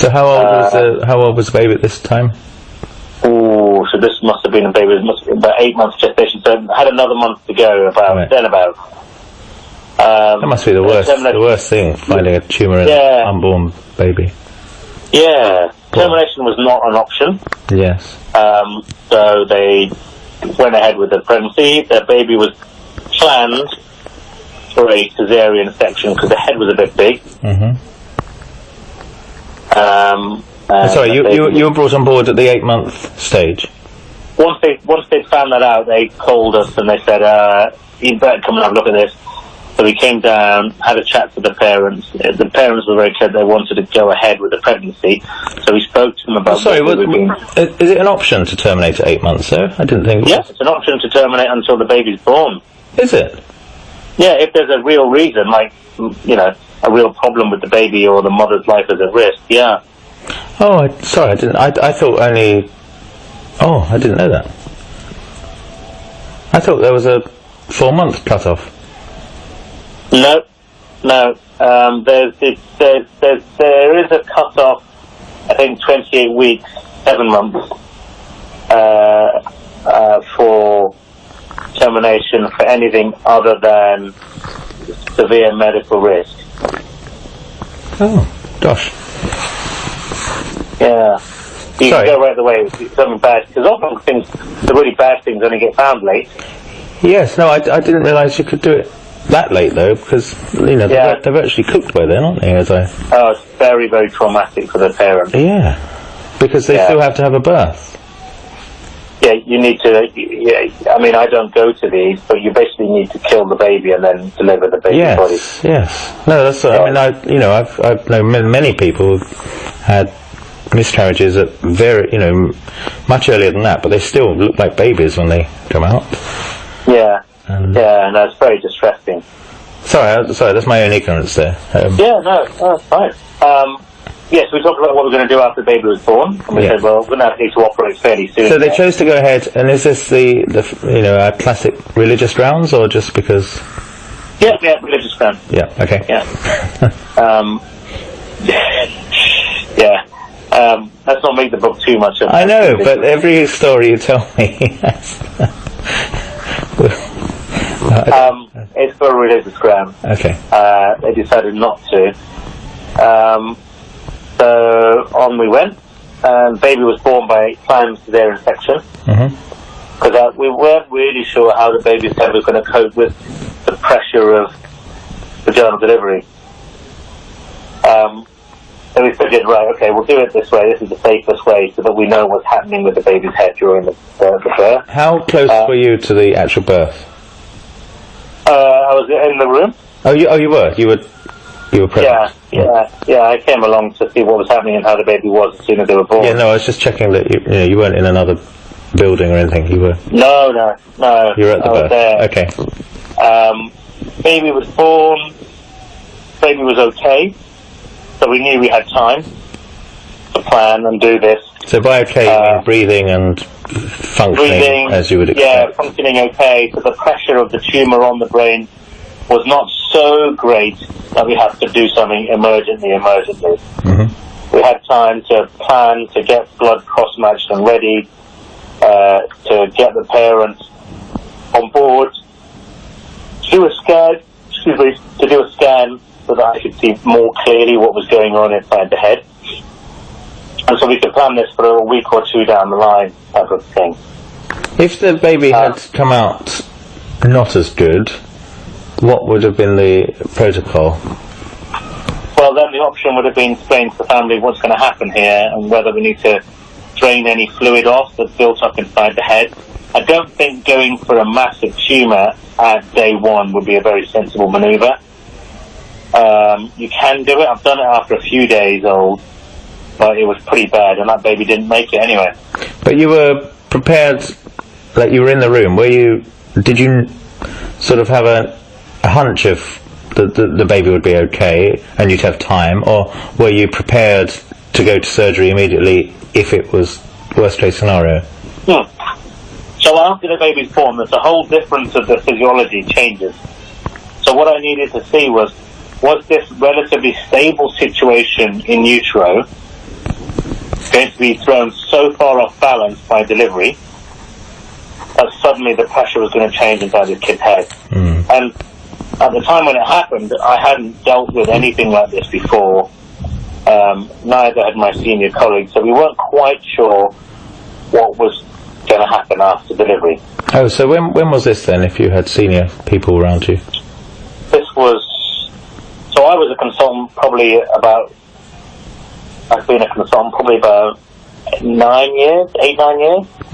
So how old was the baby at this time? Oh, so this must have been a baby. It must have been about 8 months gestation. So I had another month to go. That must be the worst thing, finding a tumour in an unborn baby. Yeah, termination was not an option. Yes. So they went ahead with the pregnancy. The baby was planned for a cesarean section because the head was a bit big. Sorry, you were brought on board at the 8-month stage? Once they found that out, they called us and they said, you better come and have a look at this. So we came down, had a chat to the parents. The parents were very clear they wanted to go ahead with the pregnancy. So we spoke to them about... is it an option to terminate at 8 months, though? I didn't think... Yes, it's an option to terminate until the baby's born. Is it? Yeah, if there's a real reason, like, a real problem with the baby or the mother's life is at risk, yeah. Oh, sorry, I didn't... I thought only... Oh, I didn't know that. I thought there was a 4-month cut-off. No. There is a cut-off, I think 28 weeks, 7 months, for termination for anything other than severe medical risk. Oh, gosh. Yeah. You can go right away if something bad, because often the really bad things only get found late. Yes, no, I didn't realise you could do it that late, though, because, they're virtually cooked by then, aren't they? Oh, it's very, very traumatic for the parent. Yeah, because they still have to have a birth. Yeah, you need to, I mean, I don't go to these, but you basically need to kill the baby and then deliver the baby's body. Yes. No, that's, I mean, I've known many people who've had miscarriages at much earlier than that, but they still look like babies when they come out. Yeah. No, it's very distressing. Sorry, that's my own ignorance there. No, that's fine. Yes, we talked about what we're going to do after the baby was born, and we said, well, we're going to need to operate fairly soon. So they chose to go ahead, and is this the classic religious grounds, or just because? Yeah, religious grounds. Yeah, okay. Yeah. Let's not make the book too much of it. I know, but every story you tell me... it's for a religious ground. Okay. They decided not to. So on we went, and baby was born by planned cesarean section. Because we weren't really sure how the baby's head was going to cope with the pressure of vaginal delivery. So we figured, right, okay, we'll do it this way. This is the safest way, so that we know what's happening with the baby's head during the birth. How close were you to the actual birth? I was in the room. You were present? Yeah. I came along to see what was happening and how the baby was as soon as they were born. Yeah, no, I was just checking that you weren't in another building or anything. You were. No. You were at the birth. There. Okay. Baby was born. Baby was okay. So we knew we had time to plan and do this. So by okay, you mean breathing and functioning as you would expect? Yeah, functioning okay. So the pressure of the tumour on the brain was not so great that we had to do something emergently. We had time to plan, to get blood cross-matched and ready, to get the parents on board, to do a scan, so that I could see more clearly what was going on inside the head. And so we could plan this for a week or two down the line, type of thing. If the baby had come out not as good, what would have been the protocol? Well, then the option would have been explain to the family what's going to happen here and whether we need to drain any fluid off that's built up inside the head. I don't think going for a massive tumour at day one would be a very sensible manoeuvre. You can do it. I've done it after a few days old, but it was pretty bad, and that baby didn't make it anyway. But you were prepared, like you were in the room. Did you sort of have a hunch of the baby would be okay and you'd have time, or were you prepared to go to surgery immediately if it was worst case scenario? So after the baby's born, there's a whole difference of the physiology changes. So what I needed to see was this relatively stable situation in utero going to be thrown so far off balance by delivery that suddenly the pressure was going to change inside the kid's head. And at the time when it happened, I hadn't dealt with anything like this before. Neither had my senior colleagues, so we weren't quite sure what was going to happen after delivery. Oh, so when was this then, if you had senior people around you? This was... So I was a consultant I've been a consultant probably about 8, 9 years.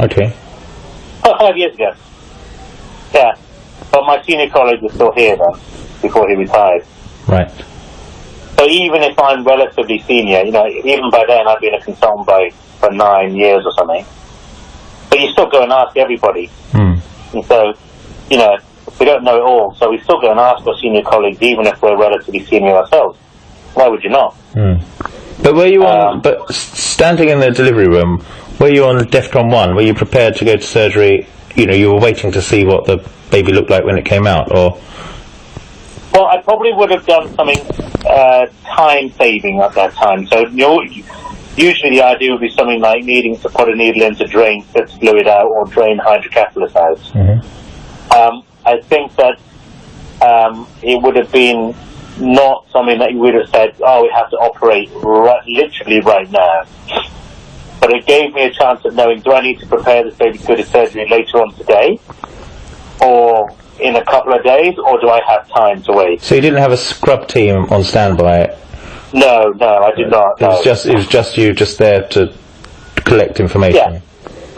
Okay. 5 years ago. Yeah. But my senior colleague was still here then, before he retired. Right. So even if I'm relatively senior, even by then I've been a consultant for 9 years or something. But you still go and ask everybody. And so, we don't know it all, so we still go and ask our senior colleagues, even if we're relatively senior ourselves. Why would you not? But were you standing in the delivery room, were you on DEFCON 1? Were you prepared to go to surgery? You were waiting to see what the baby looked like when it came out, or? Well, I probably would have done something time-saving at that time. So usually the idea would be something like needing to put a needle in to drain fluid out or drain hydrocephalus out. I think that it would have been not something that you would have said, we have to operate literally right now. But it gave me a chance of knowing, do I need to prepare this baby to go to surgery later on today, or in a couple of days, or do I have time to wait? So you didn't have a scrub team on standby? No, I did not. It was just you, just there to collect information.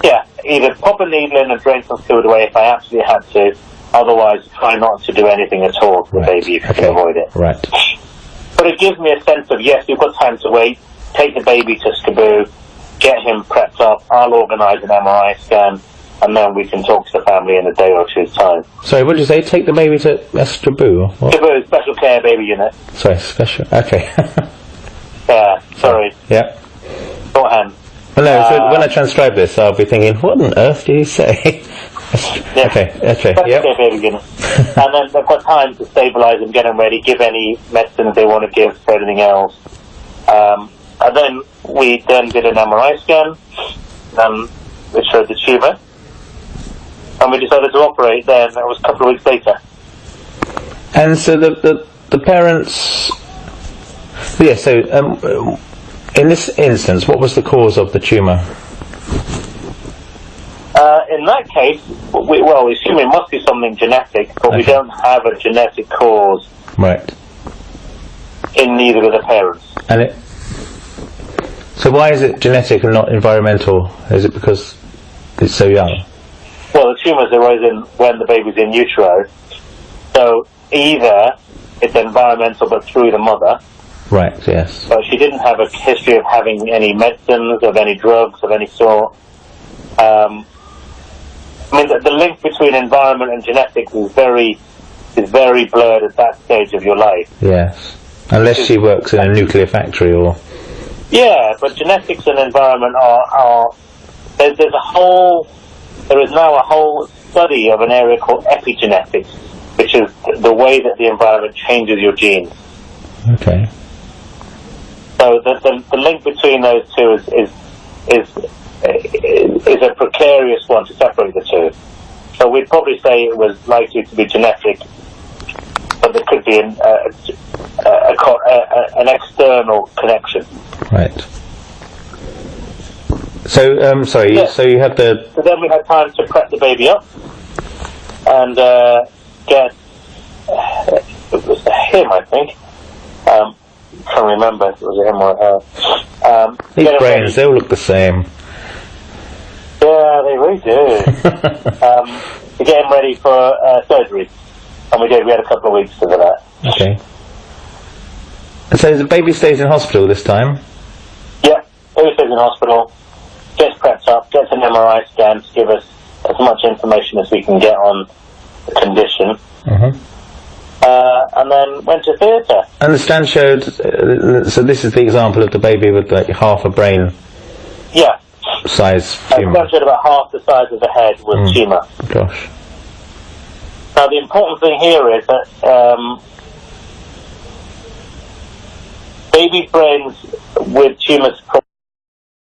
Yeah. Either pop a needle in and drain some fluid away if I absolutely had to. Otherwise, try not to do anything at all to the baby if you can avoid it. Right. But it gives me a sense of, yes, you've got time to wait. Take the baby to Skaboo, get him prepped up. I'll organise an MRI scan, and then we can talk to the family in a day or two's time. Sorry, what did you say? Take the baby to Skaboo? Skaboo, Special Care Baby Unit. Sorry, special. Okay. Yeah, sorry. Yeah. Shorthand. Well, no, so when I transcribe this, I'll be thinking, what on earth do you say? Yeah. Okay. Special Care Baby Unit. And then they've got time to stabilise them, get them ready, give any medicines they want to give for anything else. And then we then did an MRI scan, which showed the tumour, and we decided to operate then. That was a couple of weeks later. And so the parents... Yeah, so in this instance, what was the cause of the tumour? In that case, we assume it must be something genetic, but we don't have a genetic cause. Right. In neither of the parents. And so why is it genetic and not environmental? Is it because it's so young? Well, the tumours arose when the baby's in utero. So either it's environmental but through the mother. Right, yes. But she didn't have a history of having any medicines, of any drugs, of any sort. The link between environment and genetics is very blurred at that stage of your life. Yes. Unless she works in a nuclear factory or... Yeah, but genetics and environment are there is now a whole study of an area called epigenetics, which is the way that the environment changes your genes. Okay. So the link between those two is a precarious one to separate the two. So we'd probably say it was likely to be genetic, but there could be an external connection. Right. So, sorry, yes. So you had the... So then we had time to prep the baby up and get... it was him, I think. Can't remember if it was him or her. These brains, they all look the same. Yeah, they really do. To get him ready for surgery. And we did. We had a couple of weeks for that. Okay. And so the baby stays in hospital this time? Yeah, baby stays in hospital, gets prepped up, gets an MRI scan to give us as much information as we can get on the condition. Mm-hmm. And then went to theatre. And the scan showed, so this is the example of the baby with like half a brain size tumour. The scan showed about half the size of the head was tumour. Gosh. Now the important thing here is that baby brains with tumours